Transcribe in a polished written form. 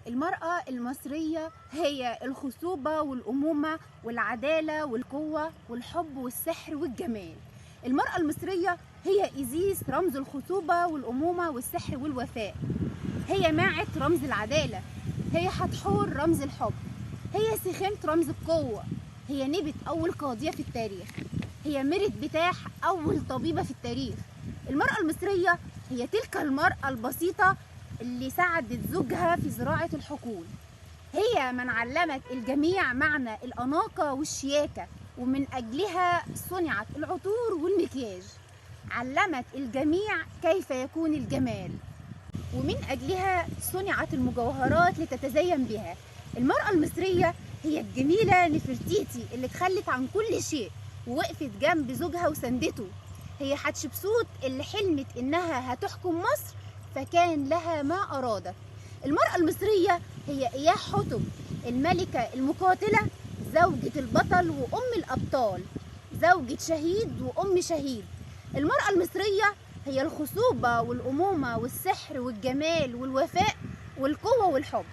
المرأة المصرية هي الخصوبة والأمومة والعدالة والقوة والحب والسحر والجمال. المرأة المصرية هي إيزيس رمز الخصوبة والأمومة والسحر والوفاء. هي ماعت رمز العدالة. هي حتحور رمز الحب. هي سخمت رمز القوة. هي نبت أول قاضية في التاريخ. هي ميرت بتاح أول طبيبة في التاريخ. المرأة المصرية هي تلك المرأة البسيطة اللي ساعدت زوجها في زراعة الحقول. هي من علمت الجميع معنى الأناقة والشياكة، ومن أجلها صنعت العطور والمكياج. علمت الجميع كيف يكون الجمال، ومن أجلها صنعت المجوهرات لتتزين بها. المرأة المصرية هي الجميلة نفرتيتي اللي تخلت عن كل شيء ووقفت جنب زوجها وسندته. هي حتشبسوت اللي حلمت إنها هتحكم مصر فكان لها ما أرادت. المرأة المصرية هي إياه حتب، الملكة المقاتلة، زوجة البطل وأم الأبطال، زوجة شهيد وأم شهيد. المرأة المصرية هي الخصوبة والأمومة والسحر والجمال والوفاء والقوة والحب.